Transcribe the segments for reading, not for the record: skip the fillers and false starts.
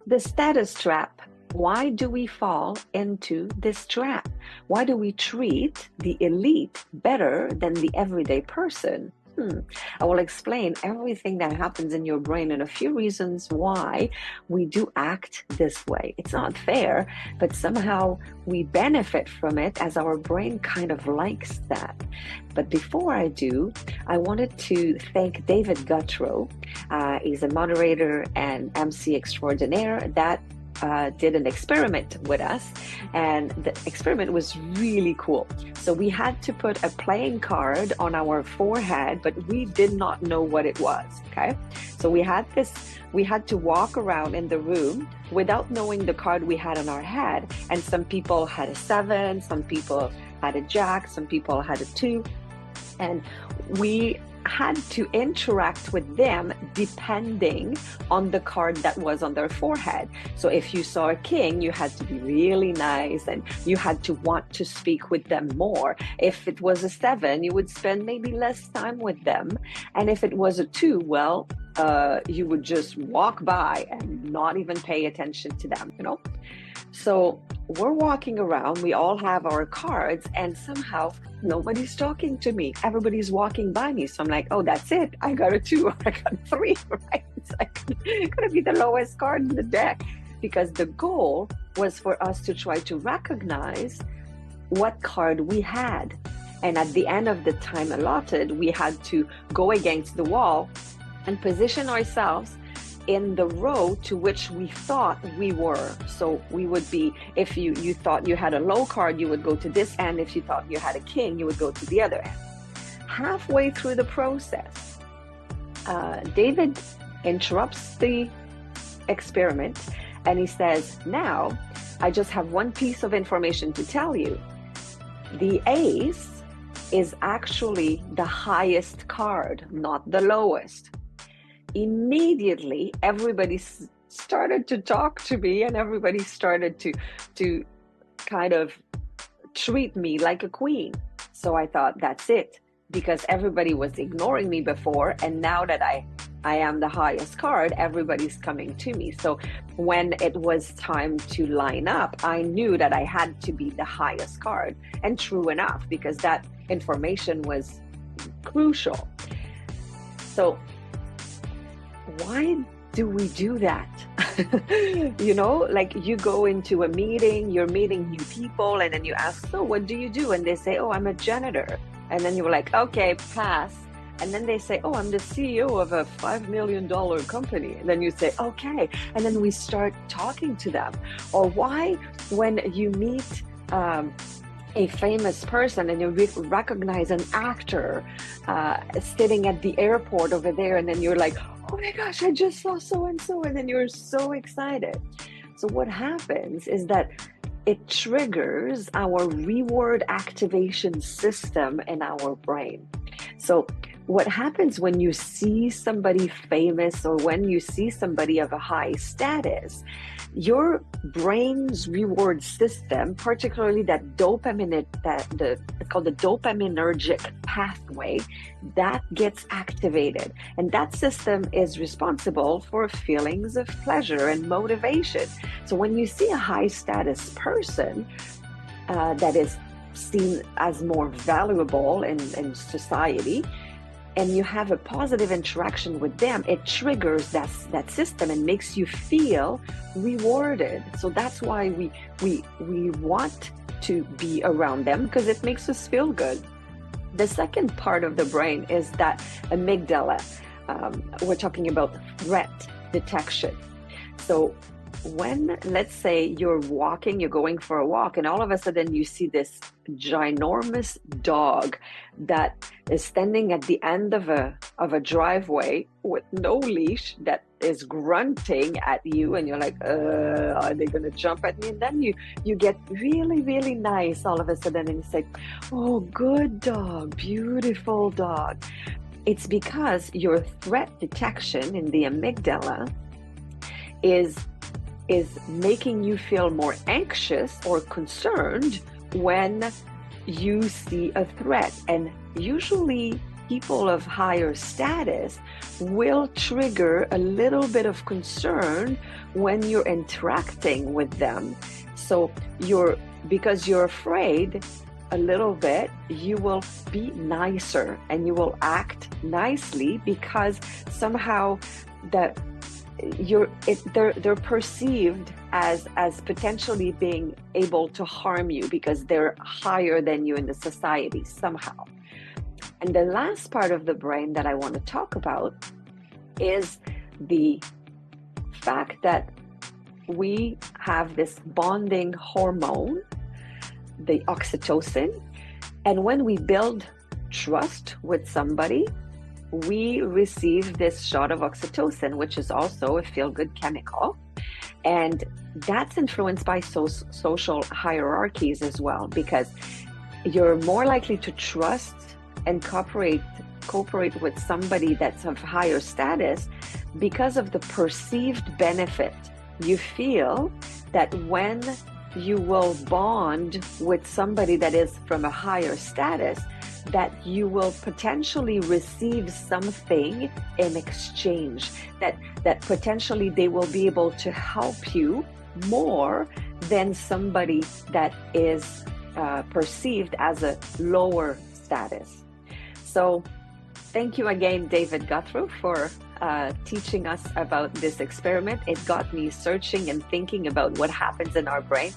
The status trap. Why do we fall into this trap? Why do we treat the elite better than the everyday person? I will explain everything that happens in your brain and a few reasons why we do act this way. It's not fair, but somehow we benefit from it as our brain kind of likes that. But before I do, I wanted to thank David Guttrow. He's a moderator and MC extraordinaire that did an experiment with us, and the experiment was really cool. So we had to put a playing card on our forehead, but we did not know what it was. Okay, so we had to walk around in the room without knowing the card we had on our head. And some people had a 7, some people had a jack, some people had a 2, and we had to interact with them depending on the card that was on their forehead. So if you saw a king, you had to be really nice and you had to want to speak with them more. If it was a 7, you would spend maybe less time with them. And if it was a 2, well, you would just walk by and not even pay attention to them, you know? So we're walking around, we all have our cards, and somehow nobody's talking to me. Everybody's walking by me. So I'm like, oh, that's it. I got a 2 or I got a 3, right? It's like, gonna be the lowest card in the deck, because the goal was for us to try to recognize what card we had. And at the end of the time allotted, we had to go against the wall and position ourselves in the row to which we thought we were. So we would be, if you thought you had a low card, you would go to this end. If you thought you had a king, you would go to the other end. Halfway through the process, David interrupts the experiment and he says, now I just have one piece of information to tell you. The ace is actually the highest card, not the lowest. Immediately, everybody started to talk to me and everybody started to kind of treat me like a queen. So I thought, that's it, because everybody was ignoring me before, and now that I am the highest card, everybody's coming to me. So when it was time to line up, I knew that I had to be the highest card, and true enough, because that information was crucial. So why do we do that? You know, like you go into a meeting, you're meeting new people, and then you ask, so what do you do? And they say, oh, I'm a janitor. And then you're like, okay, pass. And then they say, oh, I'm the CEO of a $5 million company. And then you say, okay. And then we start talking to them. Or why, when you meet a famous person and you recognize an actor sitting at the airport over there, and then you're like, oh my gosh, I just saw so-and-so, and then you're so excited. So what happens is that it triggers our reward activation system in our brain. So what happens when you see somebody famous or when you see somebody of a high status, your brain's reward system, particularly that dopamine, it's called the dopaminergic pathway, that gets activated. And that system is responsible for feelings of pleasure and motivation. So when you see a high status person that is seen as more valuable in society, and you have a positive interaction with them, it triggers that system and makes you feel rewarded. So that's why we want to be around them, because it makes us feel good. The second part of the brain is that amygdala. We're talking about threat detection. So when, let's say you're going for a walk, and all of a sudden you see this ginormous dog that is standing at the end of a driveway with no leash, that is grunting at you, and you're like, are they gonna jump at me? And then you get really, really nice all of a sudden, and you say, oh, good dog, beautiful dog. It's because your threat detection in the amygdala is making you feel more anxious or concerned when you see a threat. And usually people of higher status will trigger a little bit of concern when you're interacting with them. So because you're afraid a little bit, you will be nicer and you will act nicely because somehow that they're perceived as potentially being able to harm you because they're higher than you in the society somehow. And the last part of the brain that I want to talk about is the fact that we have this bonding hormone, the oxytocin, and when we build trust with somebody, we receive this shot of oxytocin, which is also a feel-good chemical. And that's influenced by social hierarchies as well, because you're more likely to trust and cooperate with somebody that's of higher status because of the perceived benefit you feel that when you will bond with somebody that is from a higher status, that you will potentially receive something in exchange, that potentially they will be able to help you more than somebody that is perceived as a lower status. So thank you again, David Guthrie, for teaching us about this experiment. It got me searching and thinking about what happens in our brain.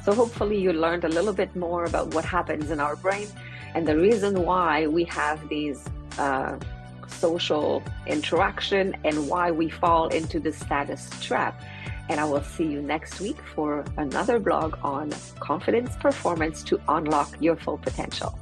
So hopefully you learned a little bit more about what happens in our brain and the reason why we have these social interaction and why we fall into the status trap. And I will see you next week for another blog on confidence performance to unlock your full potential.